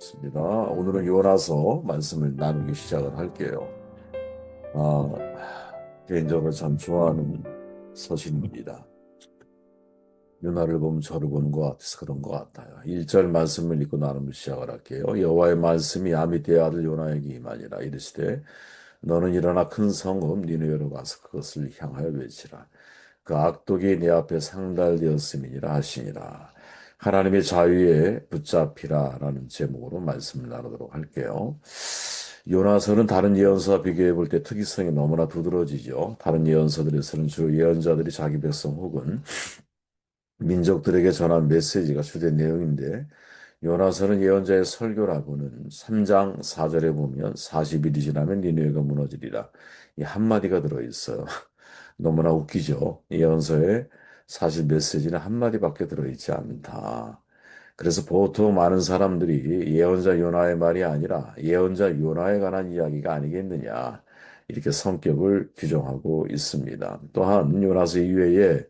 있습니다. 오늘은 요나서 말씀을 나누기 시작을 할게요. 아, 개인적으로 참 좋아하는 서신입니다. 요나를 보면 저를 보는 것 같아서 그런 것 같아요. 1절 말씀을 읽고 나누면 시작을 할게요. 여호와의 말씀이 아미떼의 아들 요나에게 임하니라. 이르시되 너는 일어나 큰 성읍 니느웨로 가서 그것을 향하여 외치라. 그 악독이 내 앞에 상달되었음이니라 하시니라. 하나님의 자유에 붙잡히라 라는 제목으로 말씀을 나누도록 할게요. 요나서는 다른 예언서와 비교해 볼 때 특이성이 너무나 두드러지죠. 다른 예언서들에서는 주로 예언자들이 자기 백성 혹은 민족들에게 전한 메시지가 주된 내용인데 요나서는 예언자의 설교라고는 3장 4절에 보면 40일이 지나면 니느웨가 무너지리라. 이 한마디가 들어있어요. 너무나 웃기죠. 예언서에 사실 메시지는 한마디밖에 들어있지 않다. 그래서 보통 많은 사람들이 예언자 요나의 말이 아니라 예언자 요나에 관한 이야기가 아니겠느냐. 이렇게 성격을 규정하고 있습니다. 또한 요나서 이외에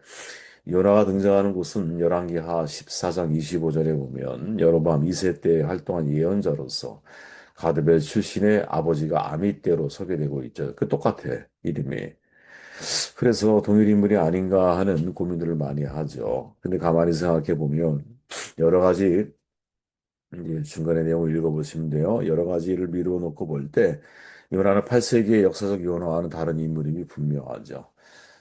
요나가 등장하는 곳은 열왕기하 14장 25절에 보면 여로보암 2세 때 활동한 예언자로서 가드벨 출신의 아버지가 아미떼로 소개되고 있죠. 그 똑같아, 이름이. 그래서 동일 인물이 아닌가 하는 고민들을 많이 하죠. 근데 가만히 생각해 보면 여러 가지 이제 중간에 내용을 읽어보시면 돼요. 여러 가지를 미루어 놓고 볼 때 요나는 8세기의 역사적 요나와는 다른 인물임이 분명하죠.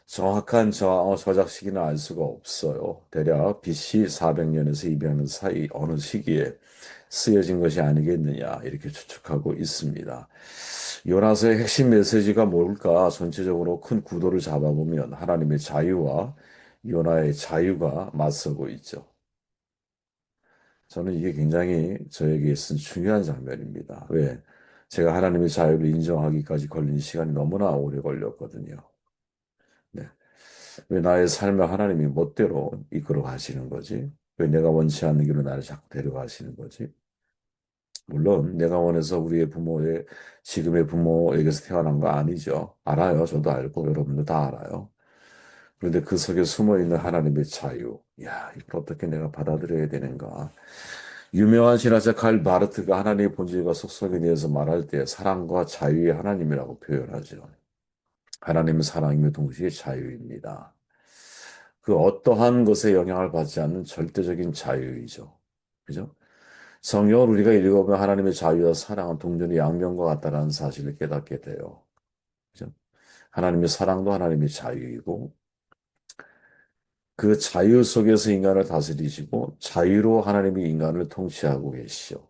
정확한 저작 시기는 알 수가 없어요. 대략 BC 400년에서 200년 사이 어느 시기에 쓰여진 것이 아니겠느냐 이렇게 추측하고 있습니다. 요나서의 핵심 메시지가 뭘까? 전체적으로 큰 구도를 잡아보면 하나님의 자유와 요나의 자유가 맞서고 있죠. 저는 이게 굉장히 저에게 있어서 중요한 장면입니다. 왜? 제가 하나님의 자유를 인정하기까지 걸린 시간이 너무나 오래 걸렸거든요. 네. 왜 나의 삶을 하나님이 멋대로 이끌어 가시는 거지? 왜 내가 원치 않는 길로 나를 자꾸 데려가시는 거지? 물론 내가 원해서 우리의 부모의 지금의 부모에게서 태어난 거 아니죠. 알아요. 저도 알고 여러분도 다 알아요. 그런데 그 속에 숨어 있는 하나님의 자유. 야, 이걸 어떻게 내가 받아들여야 되는가? 유명한 신학자 칼 바르트가 하나님의 본질과 속성에 대해서 말할 때 사랑과 자유의 하나님이라고 표현하죠. 하나님은 사랑이며 동시에 자유입니다. 그 어떠한 것에 영향을 받지 않는 절대적인 자유이죠. 그죠? 성경을 우리가 읽어보면 하나님의 자유와 사랑은 동전의 양면과 같다는 사실을 깨닫게 돼요. 그죠? 하나님의 사랑도 하나님의 자유이고 그 자유 속에서 인간을 다스리시고 자유로 하나님이 인간을 통치하고 계시죠.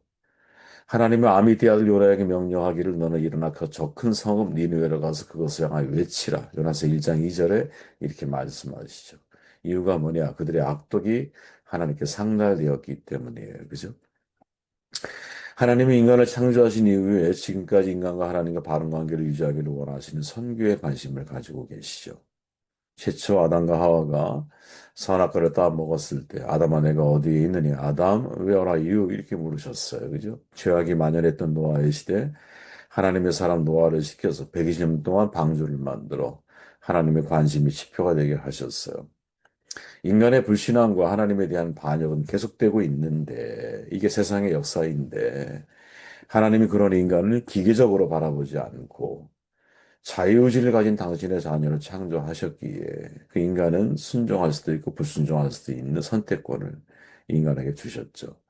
하나님은 아미띠 아들 요나에게 명령하기를 너는 일어나 그 저 큰 성읍 니느웨로 가서 그것을 향하여 외치라. 요나서 1장 2절에 이렇게 말씀하시죠. 이유가 뭐냐? 그들의 악독이 하나님께 상달되었기 때문이에요. 그죠? 하나님이 인간을 창조하신 이후에 지금까지 인간과 하나님과 바른 관계를 유지하기를 원하시는 선교에 관심을 가지고 계시죠. 최초 아담과 하와가 선악과를 따먹었을 때 아담아 내가 어디에 있느냐 아담 where are you 이렇게 물으셨어요. 그죠? 죄악이 만연했던 노아의 시대 하나님의 사람 노아를 시켜서 120년 동안 방주를 만들어 하나님의 관심이 지표가 되게 하셨어요. 인간의 불신앙과 하나님에 대한 반역은 계속되고 있는데 이게 세상의 역사인데 하나님이 그런 인간을 기계적으로 바라보지 않고 자유의지를 가진 당신의 자녀를 창조하셨기에 그 인간은 순종할 수도 있고 불순종할 수도 있는 선택권을 인간에게 주셨죠.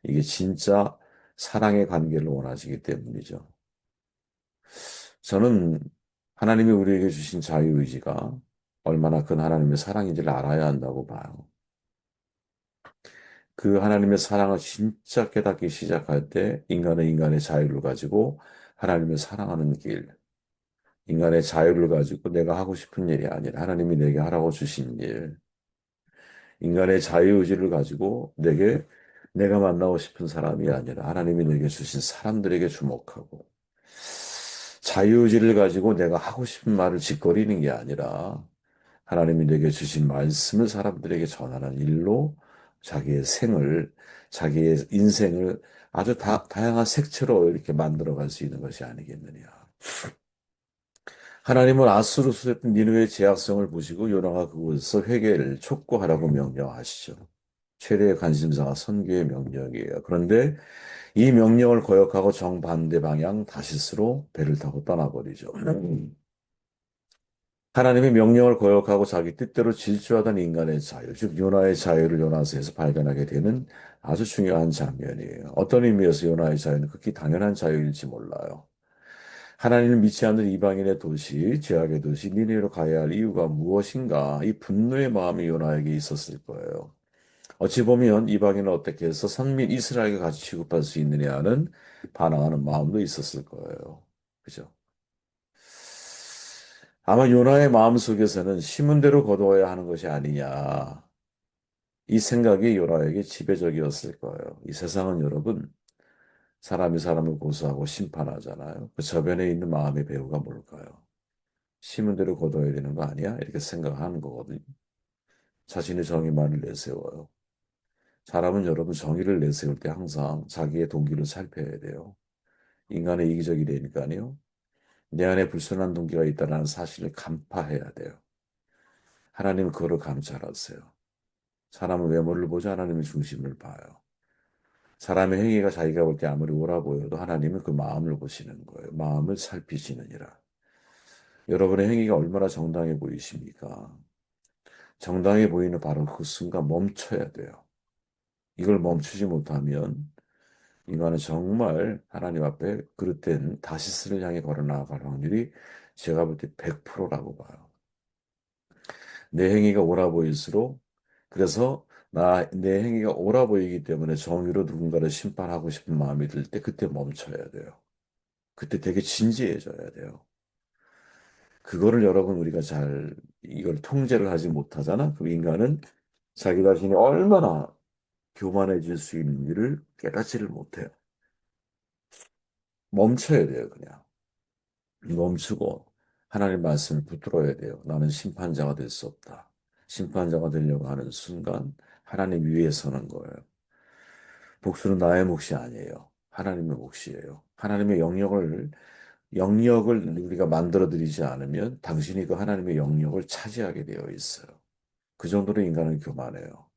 이게 진짜 사랑의 관계를 원하시기 때문이죠. 저는 하나님이 우리에게 주신 자유의지가 얼마나 큰 하나님의 사랑인지를 알아야 한다고 봐요. 그 하나님의 사랑을 진짜 깨닫기 시작할 때 인간은 인간의 자유를 가지고 하나님을 사랑하는 길, 인간의 자유를 가지고 내가 하고 싶은 일이 아니라 하나님이 내게 하라고 주신 일, 인간의 자유의지를 가지고 내가 만나고 싶은 사람이 아니라 하나님이 내게 주신 사람들에게 주목하고 자유의지를 가지고 내가 하고 싶은 말을 짓거리는 게 아니라 하나님이 내게 주신 말씀을 사람들에게 전하는 일로 자기의 생을, 자기의 인생을 아주 다양한 색채로 이렇게 만들어갈 수 있는 것이 아니겠느냐. 하나님은 아수르 수했던 니느웨의 제약성을 보시고 요나가 그곳에서 회개를 촉구하라고 명령하시죠. 최대의 관심사가 선교의 명령이에요. 그런데 이 명령을 거역하고 정반대 방향 다시스로 배를 타고 떠나버리죠. 하나님의 명령을 거역하고 자기 뜻대로 질주하던 인간의 자유, 즉 요나의 자유를 요나서에서 발견하게 되는 아주 중요한 장면이에요. 어떤 의미에서 요나의 자유는 극히 당연한 자유일지 몰라요. 하나님을 믿지 않는 이방인의 도시, 죄악의 도시 니네로 가야 할 이유가 무엇인가? 이 분노의 마음이 요나에게 있었을 거예요. 어찌 보면 이방인은 어떻게 해서 선민 이스라엘과 같이 취급할 수 있느냐는 반항하는 마음도 있었을 거예요. 그죠? 아마 요나의 마음속에서는 심은대로 거두어야 하는 것이 아니냐. 이 생각이 요나에게 지배적이었을 거예요. 이 세상은 여러분, 사람이 사람을 고소하고 심판하잖아요. 그 저변에 있는 마음의 배후가 뭘까요? 심은대로 거둬야 되는 거 아니야? 이렇게 생각하는 거거든요. 자신의 정의만을 내세워요. 사람은 여러분 정의를 내세울 때 항상 자기의 동기를 살펴야 돼요. 인간의 이기적이 되니까요. 내 안에 불순한 동기가 있다는 사실을 간파해야 돼요. 하나님은 그거를 감찰하세요. 사람은 외모를 보지 하나님의 중심을 봐요. 사람의 행위가 자기가 볼 때 아무리 옳아 보여도 하나님은 그 마음을 보시는 거예요. 마음을 살피시느니라. 여러분의 행위가 얼마나 정당해 보이십니까? 정당해 보이는 바로 그 순간 멈춰야 돼요. 이걸 멈추지 못하면 인간은 정말 하나님 앞에 그릇된 다시스를 향해 걸어 나아갈 확률이 제가 볼 때 100%라고 봐요. 내 행위가 옳아 보일수록 그래서 내 행위가 옳아 보이기 때문에 정의로 누군가를 심판하고 싶은 마음이 들 때 그때 멈춰야 돼요. 그때 되게 진지해져야 돼요. 그거를 여러분 우리가 잘 이걸 통제를 하지 못하잖아. 그 인간은 자기 자신이 얼마나 교만해질 수 있는지를 깨닫지를 못해요. 멈춰야 돼요, 그냥. 멈추고 하나님 말씀을 붙들어야 돼요. 나는 심판자가 될 수 없다. 심판자가 되려고 하는 순간 하나님 위에 서는 거예요. 복수는 나의 몫이 아니에요. 하나님의 몫이에요. 하나님의 영역을 우리가 만들어 드리지 않으면 당신이 그 하나님의 영역을 차지하게 되어 있어요. 그 정도로 인간은 교만해요.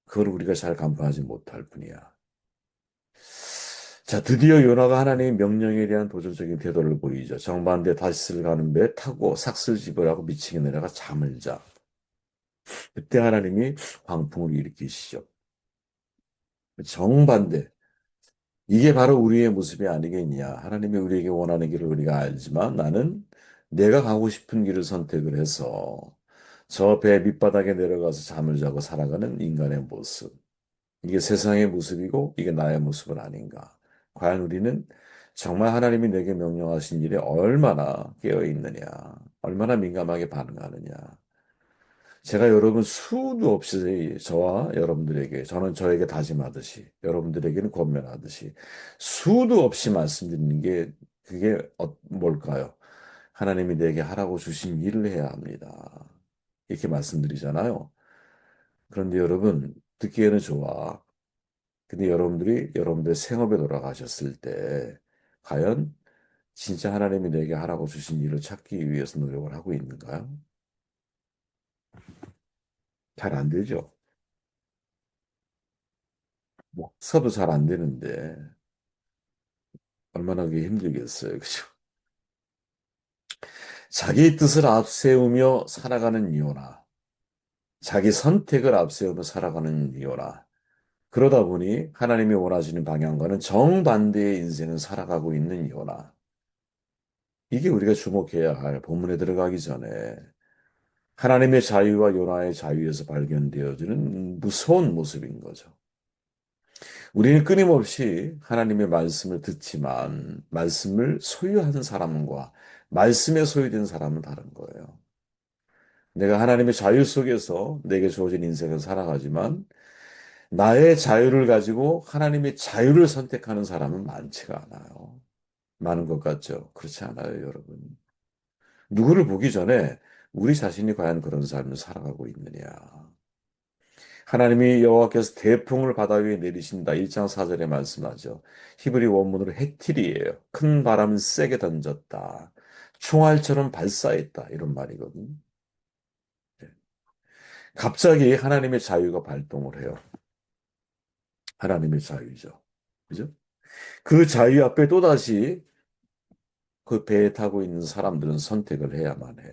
그걸 우리가 잘 간파하지 못할 뿐이야. 자, 드디어 요나가 하나님의 명령에 대한 도전적인 태도를 보이죠. 정반대 다시스를 가는 배 타고 삭슬집을 하고 미치게 내려가 잠을 자. 그때 하나님이 광풍을 일으키시죠. 정반대. 이게 바로 우리의 모습이 아니겠냐. 하나님이 우리에게 원하는 길을 우리가 알지만 나는 내가 가고 싶은 길을 선택을 해서 저 배 밑바닥에 내려가서 잠을 자고 살아가는 인간의 모습. 이게 세상의 모습이고 이게 나의 모습은 아닌가. 과연 우리는 정말 하나님이 내게 명령하신 일에 얼마나 깨어 있느냐, 얼마나 민감하게 반응하느냐. 제가 여러분 수도 없이 저와 여러분들에게, 저는 저에게 다짐하듯이, 여러분들에게는 권면하듯이 수도 없이 말씀드리는 게 그게 뭘까요? 하나님이 내게 하라고 주신 일을 해야 합니다. 이렇게 말씀드리잖아요. 그런데 여러분, 듣기에는 좋아. 근데 여러분들이 여러분들의 생업에 돌아가셨을 때 과연 진짜 하나님이 내게 하라고 주신 일을 찾기 위해서 노력을 하고 있는가요? 잘 안 되죠. 목사도 잘 안 되는데 얼마나 그게 힘들겠어요. 그죠? 자기 뜻을 앞세우며 살아가는 요나, 자기 선택을 앞세우며 살아가는 요나. 그러다 보니 하나님이 원하시는 방향과는 정반대의 인생을 살아가고 있는 요나. 이게 우리가 주목해야 할 본문에 들어가기 전에 하나님의 자유와 요나의 자유에서 발견되어지는 무서운 모습인 거죠. 우리는 끊임없이 하나님의 말씀을 듣지만 말씀을 소유한 사람과 말씀에 소유된 사람은 다른 거예요. 내가 하나님의 자유 속에서 내게 주어진 인생을 살아가지만 나의 자유를 가지고 하나님의 자유를 선택하는 사람은 많지가 않아요. 많은 것 같죠? 그렇지 않아요, 여러분. 누구를 보기 전에 우리 자신이 과연 그런 삶을 살아가고 있느냐. 하나님이 여호와께서 대풍을 바다 위에 내리신다. 1장 4절에 말씀하죠. 히브리 원문으로 해틸이에요. 큰 바람은 세게 던졌다. 총알처럼 발사했다. 이런 말이거든요. 네. 갑자기 하나님의 자유가 발동을 해요. 하나님의 자유죠. 그죠? 그 자유 앞에 또다시 그 배에 타고 있는 사람들은 선택을 해야만 해.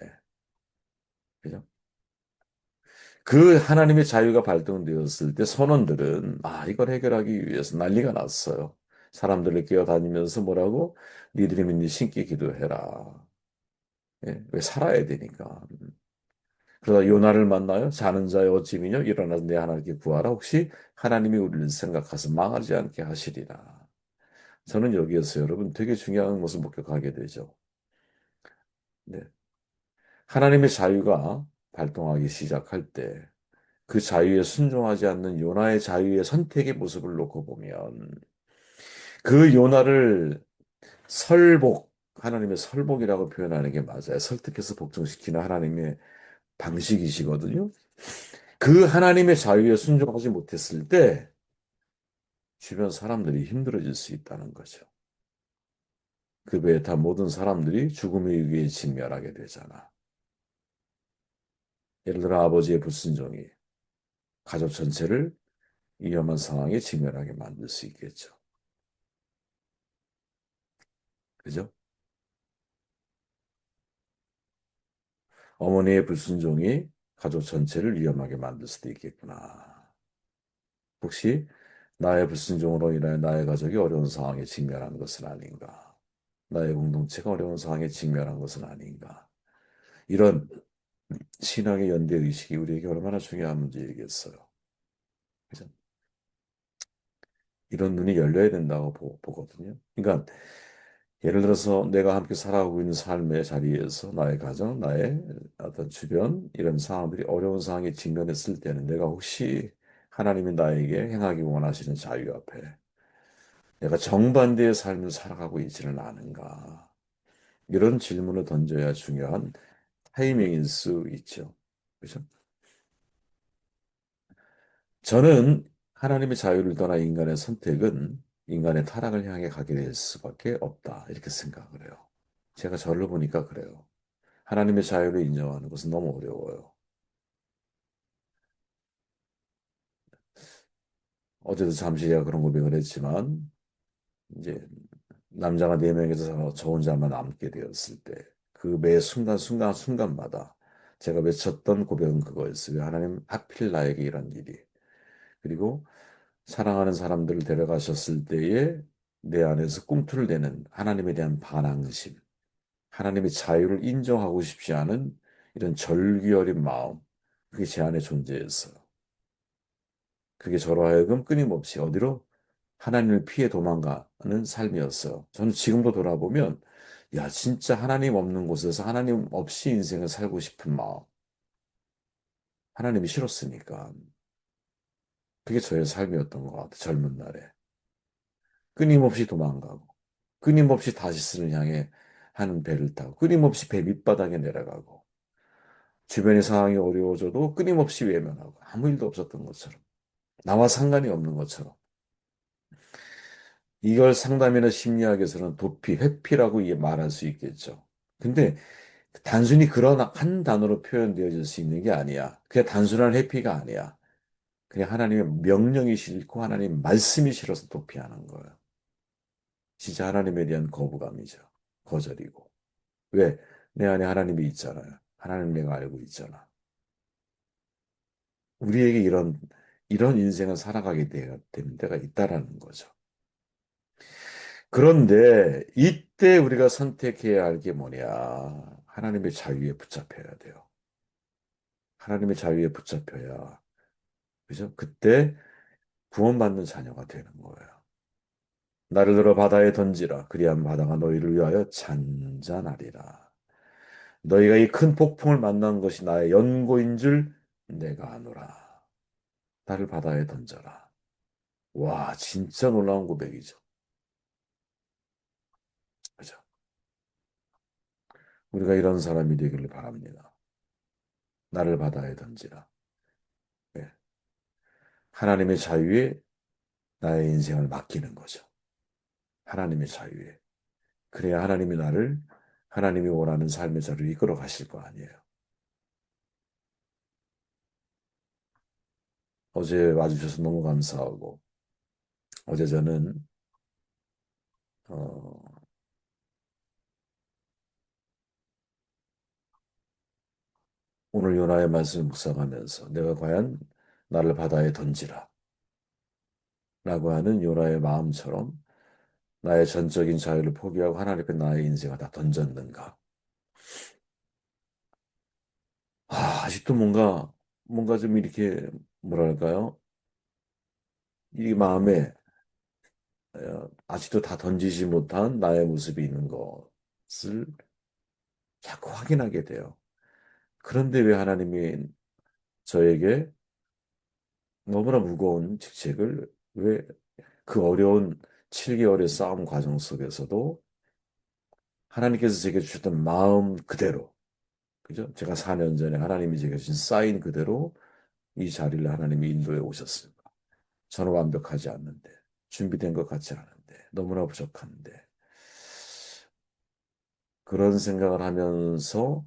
그죠? 그 하나님의 자유가 발동되었을 때 선원들은 이걸 해결하기 위해서 난리가 났어요. 사람들을 끼어다니면서 뭐라고? 니들이 믿는 신께 기도해라. 예, 왜 살아야 되니까. 그러다 요나를 만나요. 자는 자여 어찌미뇨 일어나서 내 하나님께 구하라. 혹시 하나님이 우리를 생각하서 망하지 않게 하시리라. 저는 여기에서 여러분 되게 중요한 것을 목격하게 되죠. 네. 하나님의 자유가 발동하기 시작할 때 그 자유에 순종하지 않는 요나의 자유의 선택의 모습을 놓고 보면 그 요나를 설복, 하나님의 설복이라고 표현하는 게 맞아요. 설득해서 복종시키는 하나님의 방식이시거든요. 그 하나님의 자유에 순종하지 못했을 때 주변 사람들이 힘들어질 수 있다는 거죠. 그 배에 탄 모든 사람들이 죽음의 위기에 직면하게 되잖아. 예를 들어 아버지의 불순종이 가족 전체를 위험한 상황에 직면하게 만들 수 있겠죠. 그죠? 어머니의 불순종이 가족 전체를 위험하게 만들 수도 있겠구나. 혹시 나의 불순종으로 인하여 나의 가족이 어려운 상황에 직면한 것은 아닌가? 나의 공동체가 어려운 상황에 직면한 것은 아닌가? 이런 신앙의 연대 의식이 우리에게 얼마나 중요한 문제이겠어요. 그죠? 이런 눈이 열려야 된다고 보거든요. 그러니까 예를 들어서 내가 함께 살아가고 있는 삶의 자리에서 나의 가정, 나의 어떤 주변 이런 상황들이 어려운 상황에 직면했을 때는 내가 혹시 하나님이 나에게 행하기 원하시는 자유 앞에 내가 정반대의 삶을 살아가고 있지는 않은가? 이런 질문을 던져야 중요한 타이밍일 수 있죠. 그렇죠? 저는 하나님의 자유를 떠나 인간의 선택은 인간의 타락을 향해 가게 될 수밖에 없다. 이렇게 생각을 해요. 제가 저를 보니까 그래요. 하나님의 자유를 인정하는 것은 너무 어려워요. 어제도 잠시 제가 그런 고백을 했지만, 이제 남자가 네 명에서 저 혼자만 남게 되었을 때, 그 매 순간마다 제가 외쳤던 고백은 그거였어요. 하나님, 하필 나에게 이런 일이. 그리고 사랑하는 사람들을 데려가셨을 때에 내 안에서 꿈틀을 대는 하나님에 대한 반항심, 하나님의 자유를 인정하고 싶지 않은 이런 절규어린 마음, 그게 제 안에 존재했어요. 그게 저로 하여금 끊임없이 어디로 하나님을 피해 도망가는 삶이었어요. 저는 지금도 돌아보면, 야, 진짜 하나님 없는 곳에서 하나님 없이 인생을 살고 싶은 마음. 하나님이 싫었으니까. 그게 저의 삶이었던 것 같아요. 젊은 날에. 끊임없이 도망가고, 끊임없이 다시스를 향해 하는 배를 타고, 끊임없이 배 밑바닥에 내려가고, 주변의 상황이 어려워져도 끊임없이 외면하고, 아무 일도 없었던 것처럼, 나와 상관이 없는 것처럼. 이걸 상담이나 심리학에서는 도피, 회피라고 말할 수 있겠죠. 근데 단순히 그런 한 단어로 표현되어질 수 있는 게 아니야. 그냥 단순한 회피가 아니야. 그냥 하나님의 명령이 싫고 하나님 말씀이 싫어서 도피하는 거예요. 진짜 하나님에 대한 거부감이죠. 거절이고. 왜? 내 안에 하나님이 있잖아요. 하나님 내가 알고 있잖아. 우리에게 이런 인생을 살아가게 되는 때가 있다라는 거죠. 그런데 이때 우리가 선택해야 할 게 뭐냐? 하나님의 자유에 붙잡혀야 돼요. 하나님의 자유에 붙잡혀야, 그죠? 그때 구원받는 자녀가 되는 거예요. 나를 들어 바다에 던지라. 그리하면 바다가 너희를 위하여 잔잔하리라. 너희가 이 큰 폭풍을 만난 것이 나의 연고인 줄 내가 아노라. 나를 바다에 던져라. 와, 진짜 놀라운 고백이죠. 그죠? 우리가 이런 사람이 되기를 바랍니다. 나를 바다에 던지라. 네. 하나님의 자유에 나의 인생을 맡기는 거죠. 하나님의 자유에. 그래야 하나님이 나를 하나님이 원하는 삶의 자리로 이끌어 가실 거 아니에요. 어제 와주셔서 너무 감사하고, 어제 저는 어, 오늘 요나의 말씀을 묵상하면서 내가 과연 나를 바다에 던지라 라고 하는 요나의 마음처럼 나의 전적인 자유를 포기하고 하나님 앞에 나의 인생을 다 던졌는가? 아직도 뭔가 좀 이렇게, 뭐랄까요? 이 마음에 아직도 다 던지지 못한 나의 모습이 있는 것을 자꾸 확인하게 돼요. 그런데 왜 하나님이 저에게 너무나 무거운 직책을 왜 그 어려운 7개월의 싸움 과정 속에서도 하나님께서 제게 주셨던 마음 그대로, 그죠? 제가 4년 전에 하나님이 제게 주신 사인 그대로 이 자리를 하나님이 인도해 오셨습니다. 저는 완벽하지 않는데, 준비된 것 같지 않은데, 너무나 부족한데, 그런 생각을 하면서,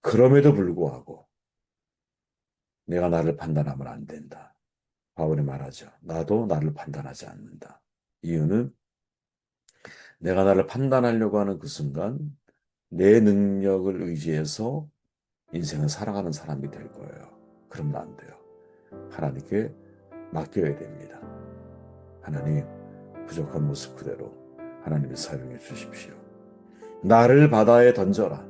그럼에도 불구하고, 내가 나를 판단하면 안 된다. 바울이 말하죠. 나도 나를 판단하지 않는다. 이유는 내가 나를 판단하려고 하는 그 순간, 내 능력을 의지해서 인생을 살아가는 사람이 될 거예요. 그러면 안 돼요. 하나님께 맡겨야 됩니다. 하나님, 부족한 모습 그대로 하나님이 사용해 주십시오. 나를 바다에 던져라.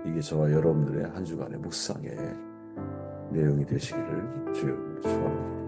이게 저와 여러분들의 한 주간의 묵상의 내용이 되시기를 주여 축원합니다.